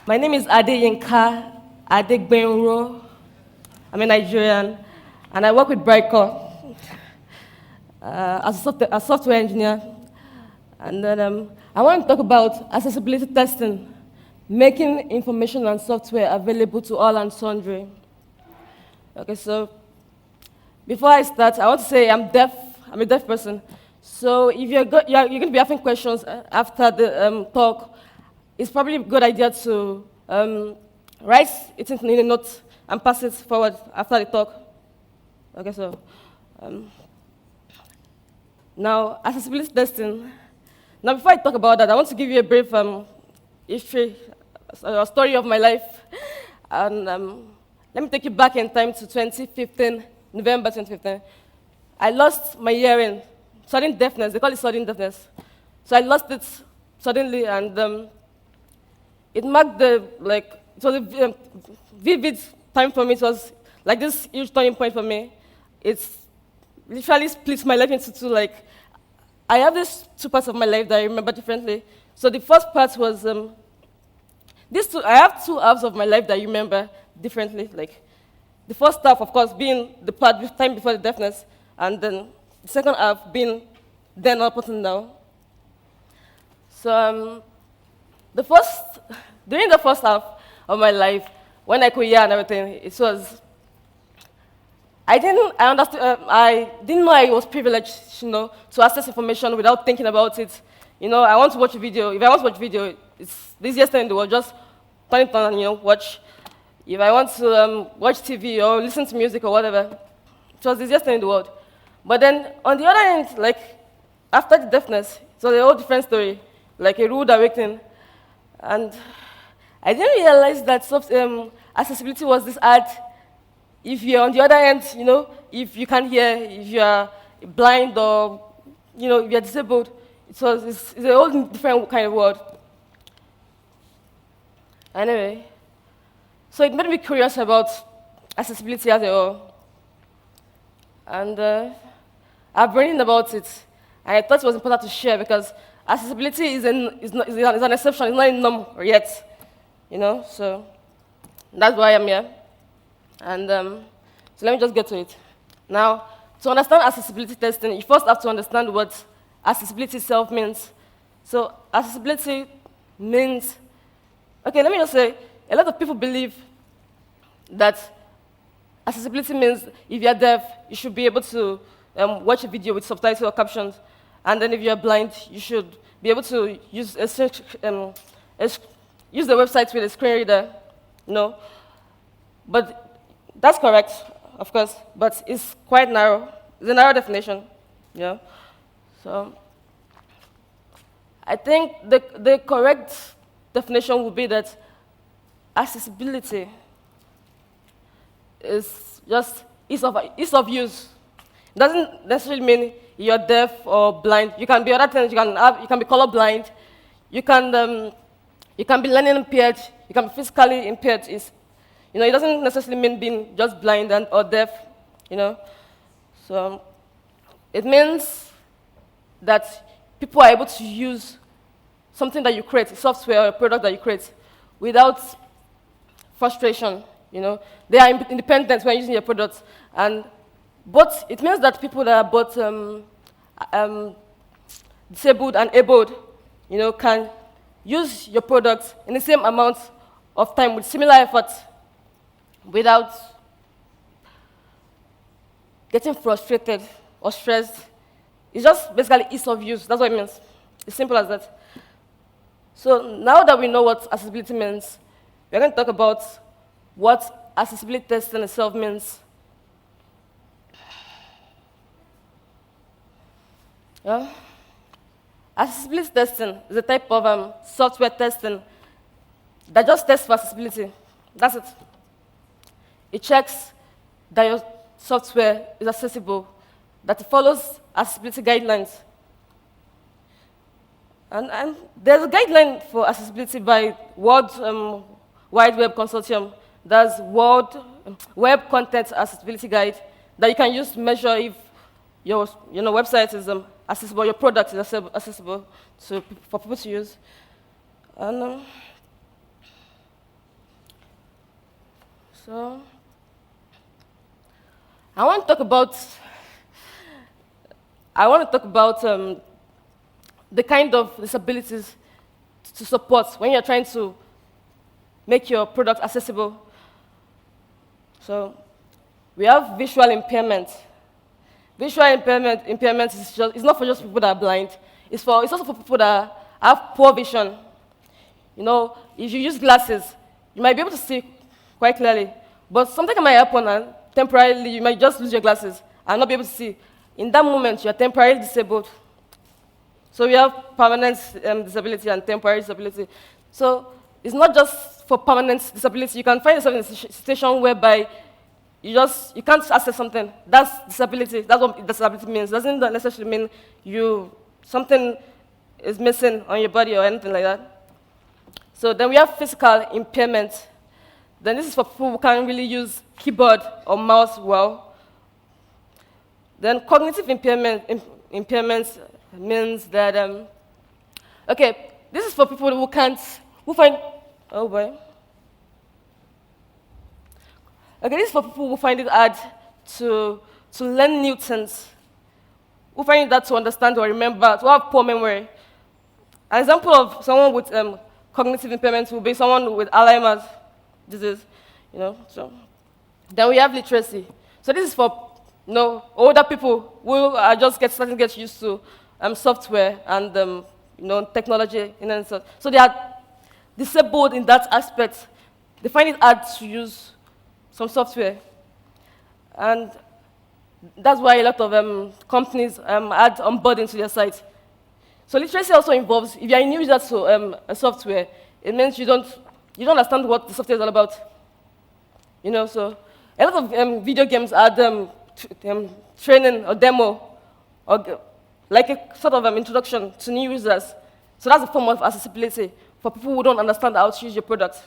My name is Adeyinka Adegbenro. I'm a Nigerian, and I work with Brightcore as a software engineer. And then I want to talk about accessibility testing, making information and software available to all and sundry. Okay, so before I start, I want to say I'm deaf. I'm a deaf person. So if you're going to be asking questions after the talk, it's probably a good idea to write it in a note and pass it forward after the talk. Okay, so now accessibility testing. Now, before I talk about that, I want to give you a brief history, a story of my life, and let me take you back in time to 2015, November 2015. I lost my hearing, sudden deafness. They call it sudden deafness. So I lost it suddenly, and it marked it was a vivid time for me. It was like this huge turning point for me. It's literally split my life into two. Like, I have these two parts of my life that I remember differently. So the first part was I have two halves of my life that I remember differently. Like, the first half, of course, being the time before the deafness, and then the second half being then up until now. So during the first half of my life, when I could hear and everything, I didn't know I was privileged, to access information without thinking about it. I want to watch a video. If I want to watch a video, it's the easiest thing in the world. Just turn it on and, watch. If I want to watch TV or listen to music or whatever, it was the easiest thing in the world. But then, on the other hand, after the deafness, it was a whole different story, like a rude awakening. And I didn't realize that accessibility was this hard. If you're on the other hand, if you can't hear, if you're blind or, if you're disabled, it's a whole different kind of world. Anyway, so it made me curious about accessibility as a whole. And I've been reading about it, and I thought it was important to share because accessibility is an exception, it's not a norm yet, so that's why I'm here. And so let me just get to it. Now, to understand accessibility testing, you first have to understand what accessibility itself means. So accessibility means, okay, let me just say, a lot of people believe that accessibility means if you're deaf, you should be able to watch a video with subtitles or captions. And then if you're blind, you should be able to use the website with a screen reader, But that's correct, of course, but it's quite narrow. It's a narrow definition, So I think the correct definition would be that accessibility is just ease of use. It doesn't necessarily mean you're deaf or blind. You can be other things. You can be colorblind. You can be learning impaired. You can be physically impaired. It doesn't necessarily mean being just blind or deaf. So it means that people are able to use something that you create, software or a product that you create, without frustration. They are independent when using your products, but it means that people that are both disabled and abled, can use your products in the same amount of time with similar effort, without getting frustrated or stressed. It's just basically ease of use. That's what it means. It's simple as that. So now that we know what accessibility means, we're going to talk about what accessibility testing itself means. Accessibility testing is a type of software testing that just tests for accessibility. That's it. It checks that your software is accessible, that it follows accessibility guidelines. And there's a guideline for accessibility by World Wide Web Consortium. That's World Web Content Accessibility Guide that you can use to measure if your website is accessible, your product is accessible for people to use. And So, I want to talk about the kind of disabilities to support when you're trying to make your product accessible. So we have visual impairment. Visual impairment is not for just people that are blind. It's also for people that have poor vision. You know, if you use glasses, you might be able to see quite clearly, but something might happen and temporarily you might just lose your glasses and not be able to see. In that moment, you're temporarily disabled. So we have permanent disability and temporary disability. So it's not just for permanent disability. You can find yourself in a situation whereby you can't access something. That's disability. That's what disability means. Doesn't necessarily mean something is missing on your body or anything like that. So then we have physical impairment. Then this is for people who can't really use keyboard or mouse well. Then cognitive impairment means that, okay, this is for people who find, oh boy. Okay, this is for people who find it hard to learn new things, who find it hard to understand or remember, to have poor memory. An example of someone with cognitive impairment will be someone with Alzheimer's disease, you know. So then we have literacy. So this is for older people who are just starting to get used to software and technology. So they are disabled in that aspect. They find it hard to use some software, and that's why a lot of companies add onboarding to their site. So literacy also involves, if you're a new user to a software, it means you don't understand what the software is all about. You know, so a lot of video games add training or demo, or like a sort of introduction to new users. So that's a form of accessibility for people who don't understand how to use your product.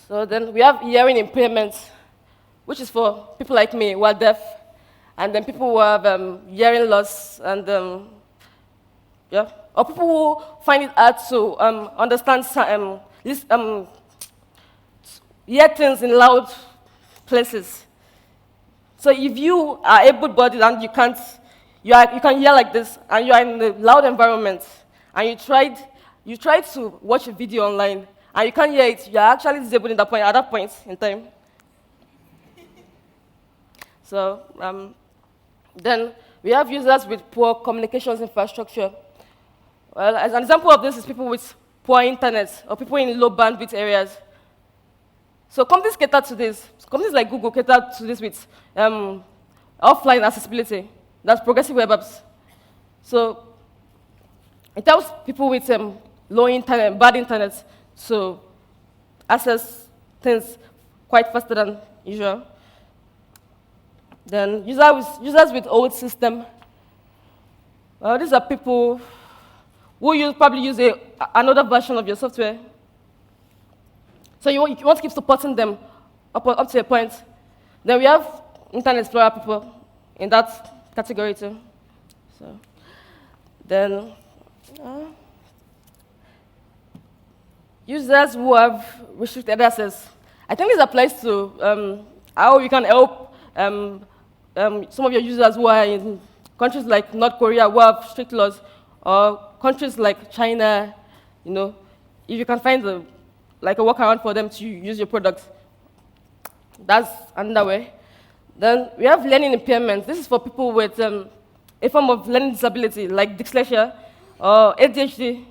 So then we have hearing impairment, which is for people like me who are deaf, and then people who have hearing loss, and or people who find it hard to understand, hear things in loud places. So if you are able-bodied and you can hear like this, and you are in a loud environment, and you tried to watch a video online, and you can't hear it, you are actually disabled at that point in time. So then we have users with poor communications infrastructure. Well, as an example of this is people with poor internet or people in low bandwidth areas. So companies cater to this. Companies like Google cater to this with offline accessibility. That's progressive web apps. So it helps people with low internet, bad internet, to access things quite faster than usual. Then users with old system. Well, these are people who probably use another version of your software. So you want to keep supporting them up to a point. Then we have Internet Explorer people in that category too. So then users who have restricted access. I think this applies to how you can help some of your users who are in countries like North Korea who have strict laws, or countries like China, if you can find a workaround for them to use your product, that's another way. Then we have learning impairments. This is for people with a form of learning disability, like dyslexia or ADHD,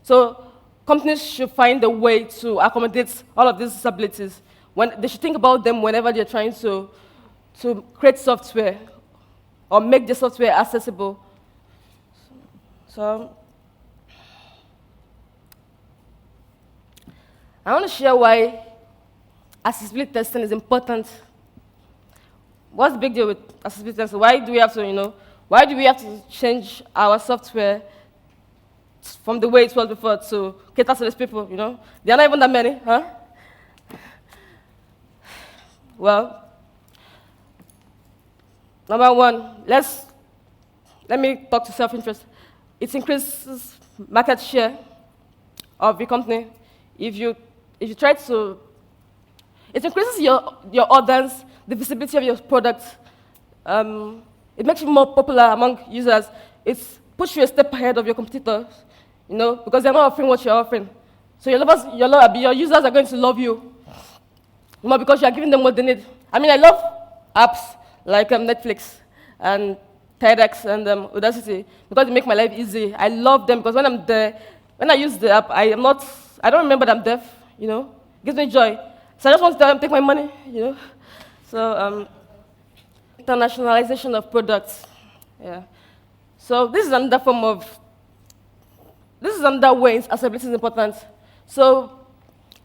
So companies should find a way to accommodate all of these disabilities. They should think about them whenever they're trying to create software or make the software accessible. So I want to share why accessibility testing is important. What's the big deal with accessibility testing? Why do we have to change our software from the way it was before to cater to these people? There are not even that many, huh? Well, number one, let me talk to self-interest. It increases market share of the company. If you try to It increases your audience, the visibility of your product. It makes you more popular among users. It puts you a step ahead of your competitors, because they're not offering what you're offering. So your users are going to love you more because you're giving them what they need. I mean, I love apps like Netflix and TEDx and Audacity because they make my life easy. I love them because when I'm there, when I use the app, I don't remember that I'm deaf, It gives me joy. So I just want to take my money, So, internationalization of products, yeah. So this is another way accessibility is important. So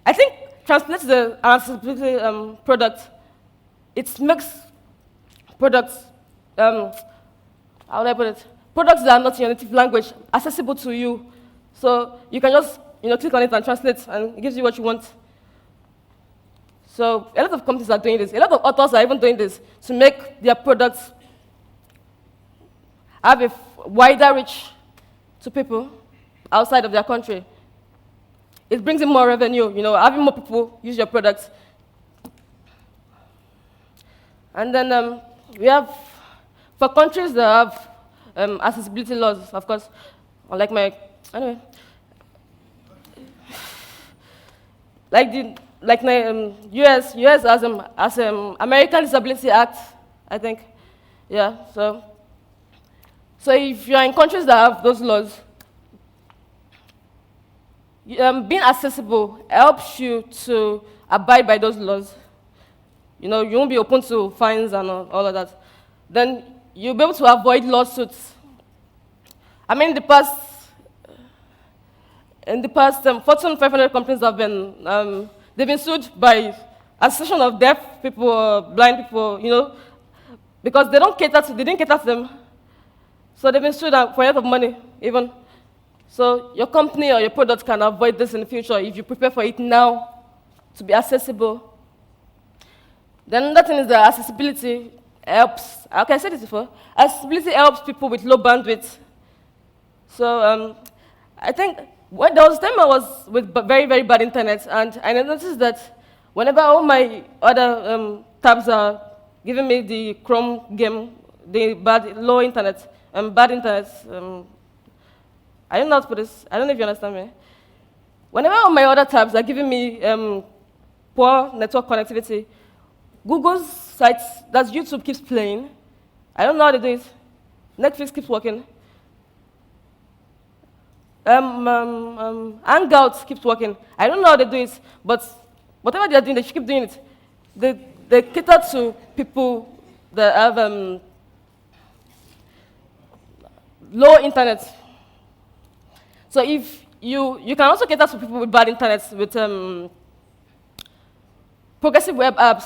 I think translates the accessibility product. It makes products, how would I put it? Products that are not in your native language accessible to you. So you can just click on it and translate, and it gives you what you want. So a lot of companies are doing this. A lot of authors are even doing this to make their products have a wider reach to people outside of their country. It brings in more revenue, having more people use your products. And then we have, for countries that have accessibility laws, of course, anyway, US has American Disability Act, I think, yeah. So if you're in countries that have those laws, being accessible helps you to abide by those laws. You won't be open to fines and all of that. Then you'll be able to avoid lawsuits. I mean, in the past, Fortune 500 companies have been, they've been sued by association of deaf people or blind people, because they didn't cater to them. So they've been sued for a lot of money, even. So your company or your product can avoid this in the future if you prepare for it now to be accessible. Then another thing is that accessibility helps. Okay, I said this before. Accessibility helps people with low bandwidth. So I think there was a time I was with very, very bad internet, and I noticed that whenever all my other tabs are giving me the Chrome game, the low internet, bad internet, I don't know how to put this. I don't know if you understand me. Whenever all my other tabs are giving me poor network connectivity, Google's sites, that's YouTube, keeps playing. I don't know how they do it. Netflix keeps working. Hangouts keeps working. I don't know how they do it, but whatever they are doing, they should keep doing it. They cater to people that have low internet. So if you can also cater to people with bad internet with progressive web apps.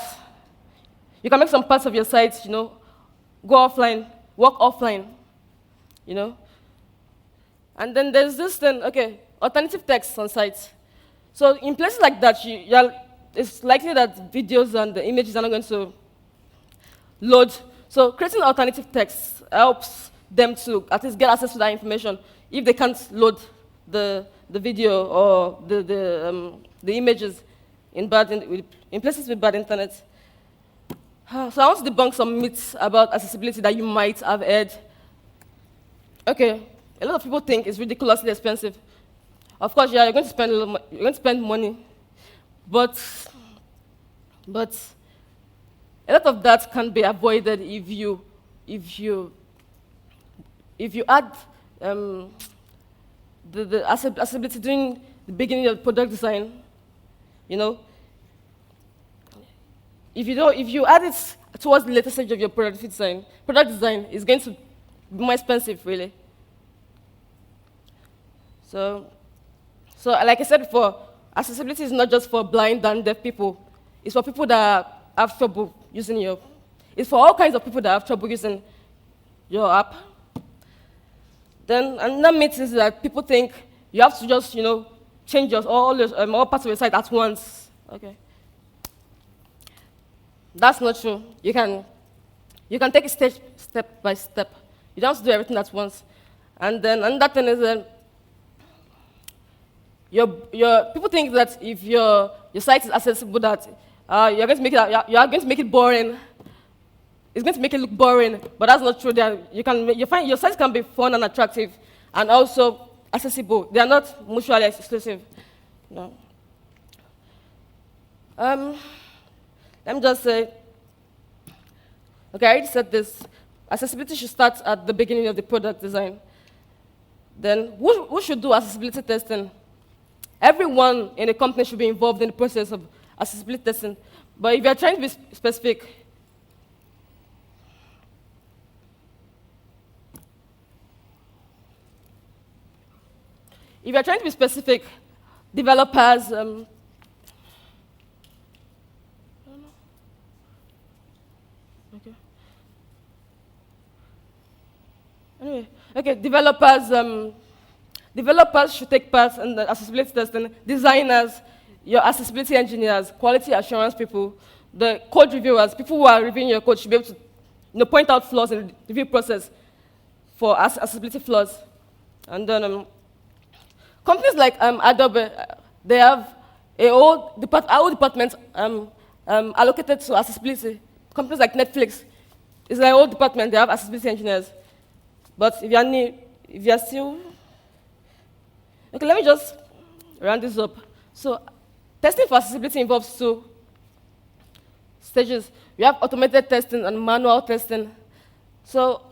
You can make some parts of your site, go offline, work offline, And then there's this thing, alternative text on sites. So in places like that, it's likely that videos and the images are not going to load. So creating alternative text helps them to at least get access to that information if they can't load the video or the images in places with bad internet. So I want to debunk some myths about accessibility that you might have heard. Okay, a lot of people think it's ridiculously expensive. Of course, yeah, you're going to spend money, but a lot of that can be avoided if you add the accessibility during the beginning of product design. If you add it towards the later stage of your product design is going to be more expensive, really. So like I said before, accessibility is not just for blind and deaf people. It's for people that have trouble using it's for all kinds of people that have trouble using your app. Then another myth is that people think you have to just, change all parts of your site at once. Okay. That's not true. You can take it step by step. You don't have to do everything at once. And then another thing is that people think that if your site is accessible, that you're going to make it, you are going to make it boring. It's going to make it look boring, but that's not true. You find your sites can be fun and attractive, and also accessible. They are not mutually exclusive. No. Let me just say, okay, I already said this. Accessibility should start at the beginning of the product design. Then, who should do accessibility testing? Everyone in a company should be involved in the process of accessibility testing. But if you're trying to be specific, developers, developers should take part in the accessibility testing. Designers, your accessibility engineers, quality assurance people, the code reviewers, people who are reviewing your code should be able to point out flaws in the review process for accessibility flaws. And then companies like Adobe, they have a whole department allocated to accessibility. Companies like Netflix, it's like a whole department, they have accessibility engineers. But if you're still, okay, let me just round this up. So, testing for accessibility involves 2 stages. We have automated testing and manual testing. So,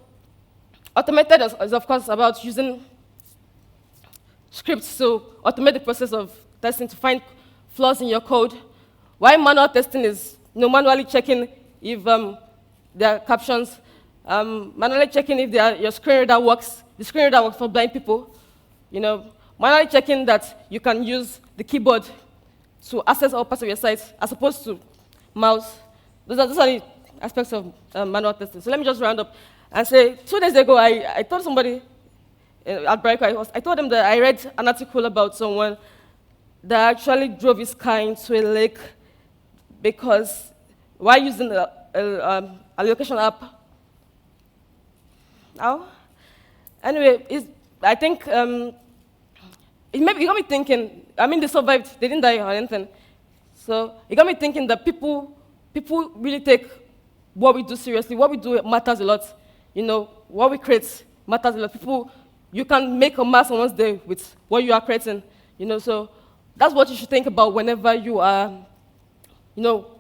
automated is of course about using scripts to automate the process of testing to find flaws in your code. While manual testing is manually checking if there are captions, manually checking if your screen reader works. The screen reader works for blind people. Manually checking that you can use the keyboard to access all parts of your site as opposed to mouse. Those are the aspects of manual testing. So let me just round up and say, 2 days ago, I told somebody at Brico, I told them that I read an article about someone that actually drove his car into a lake because while using a location app. Anyway, I think it got me thinking. I mean, they survived; they didn't die or anything. So it got me thinking that people really take what we do seriously. What we do matters a lot. What we create matters a lot. You can make a mark someone's day with what you are creating. So that's what you should think about whenever you are,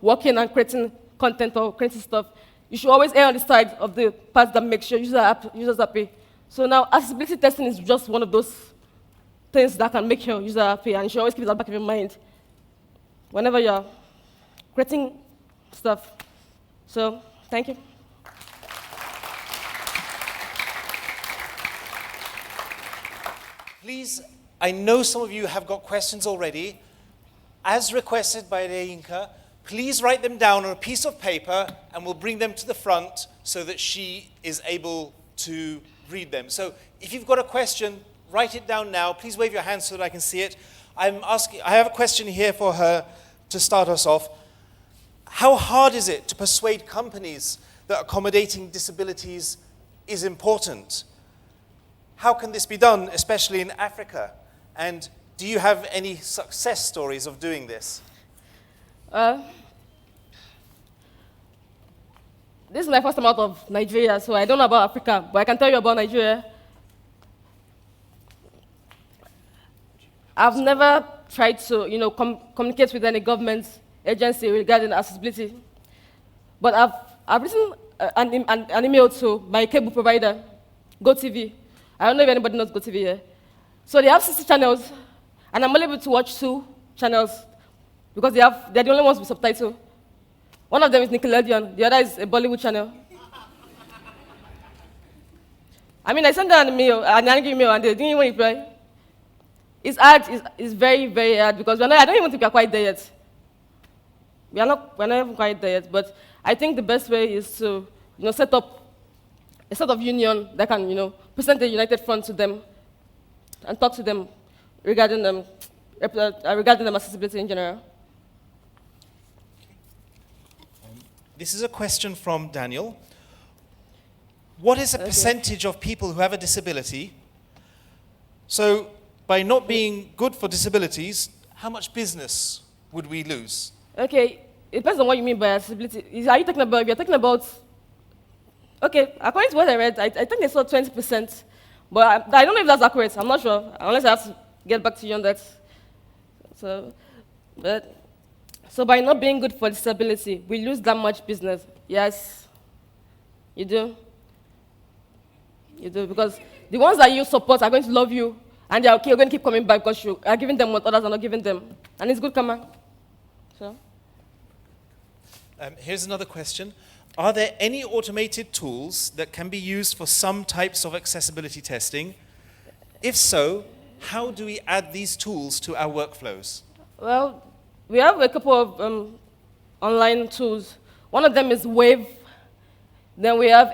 working and creating content or creating stuff. You should always err on the side of the parts that make sure users happy. So now, accessibility testing is just one of those things that can make your user happy, and you should always keep it at the back of your mind whenever you're creating stuff. So, thank you. Please, I know some of you have got questions already. As requested by Adeyinka, please write them down on a piece of paper and we'll bring them to the front so that she is able to read them. So if you've got a question, write it down now. Please wave your hand so that I can see it. I have a question here for her to start us off. How hard is it to persuade companies that accommodating disabilities is important? How can this be done, especially in Africa? And do you have any success stories of doing this? This is my first time out of Nigeria, so I don't know about Africa, but I can tell you about Nigeria. I've never tried to, communicate with any government agency regarding accessibility, but I've written an email to my cable provider, GoTV. I don't know if anybody knows GoTV here. So they have 60 channels, and I'm only able to watch 2 channels because they're the only ones with subtitle. One of them is Nickelodeon, the other is a Bollywood channel. I mean, I sent them an angry email, and they didn't even reply. It's hard, it's very, very hard, because I don't even think we're quite there yet. We're not even quite there yet, but I think the best way is to set up a sort of union that can present a united front to them and talk to them regarding accessibility in general. This is a question from Daniel. What is the percentage of people who have a disability? So, by not being good for disabilities, how much business would we lose? Okay, it depends on what you mean by accessibility. Are you talking about, if you're talking about, okay, according to what I read, I think they saw 20%, but I don't know if that's accurate. I'm not sure, unless I have to get back to you on that. So by not being good for disability, we lose that much business. Yes, you do. You do, because the ones that you support are going to love you, and they're okay, you're going to keep coming back because you are giving them what others are not giving them. And it's good karma. So. Here's another question. Are there any automated tools that can be used for some types of accessibility testing? If so, how do we add these tools to our workflows? Well, we have a couple of online tools. One of them is Wave. Then we have,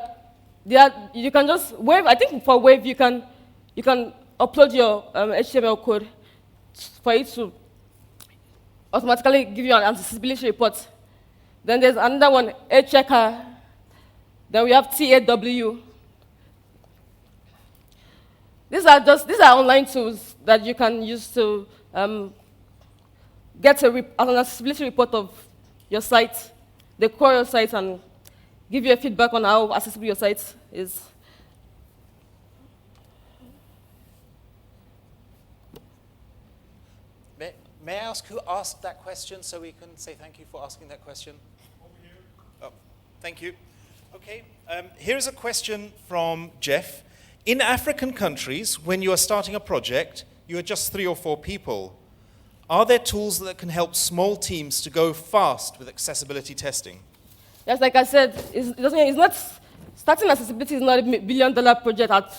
you can just, Wave, I think for Wave you can upload your HTML code for it to automatically give you an accessibility report. Then there's another one, A-Checker. Then we have TAW. These are online tools that you can use to get an accessibility report of your site. They call your site and give you a feedback on how accessible your site is. May I ask who asked that question so we can say thank you for asking that question? Over here. Oh, thank you. Okay, here's a question from Jeff. In African countries, when you are starting a project, you are just 3 or 4 people. Are there tools that can help small teams to go fast with accessibility testing? Yes, like I said, starting accessibility is not a billion-dollar project at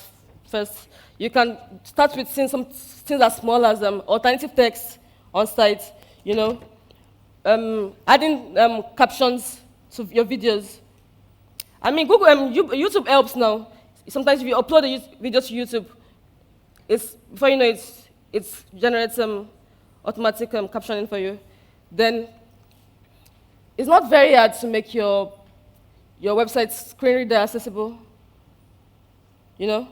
first. You can start with some things as small as alternative text on site, adding captions to your videos. I mean, YouTube helps now. Sometimes if you upload a video to YouTube, before you know it generates automatic captioning for you. Then it's not very hard to make your website screen reader accessible. There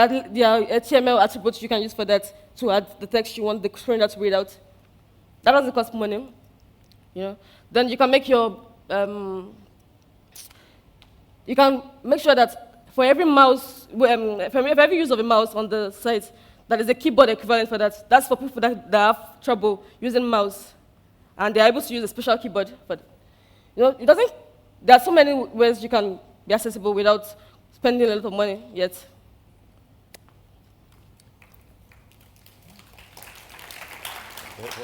are HTML attributes you can use for that to add the text you want the screen reader to read out. That doesn't cost money. Then you can make you can make sure that for every mouse, for every use of a mouse on the site, that is a keyboard equivalent for that. That's for people that have trouble using mouse, and they're able to use a special keyboard. But there are so many ways you can be accessible without spending a lot of money yet.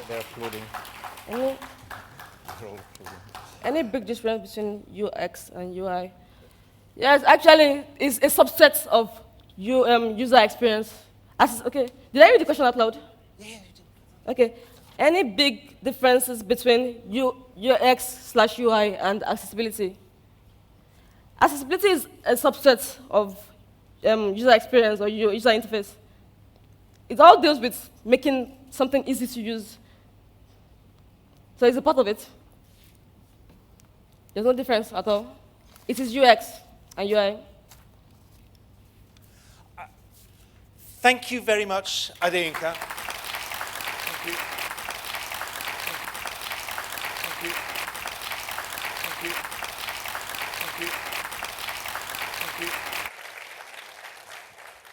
They're applauding. Any big difference between UX and UI? Yes, actually, it's a subset of user experience. Okay, did I read the question out loud? Yeah, you did. Okay. Any big differences between UX/UI and accessibility? Accessibility is a subset of user experience or user interface. It all deals with making something easy to use. So it's a part of it. There's no difference at all. It is UX and UI. Thank you very much, Adeyinka.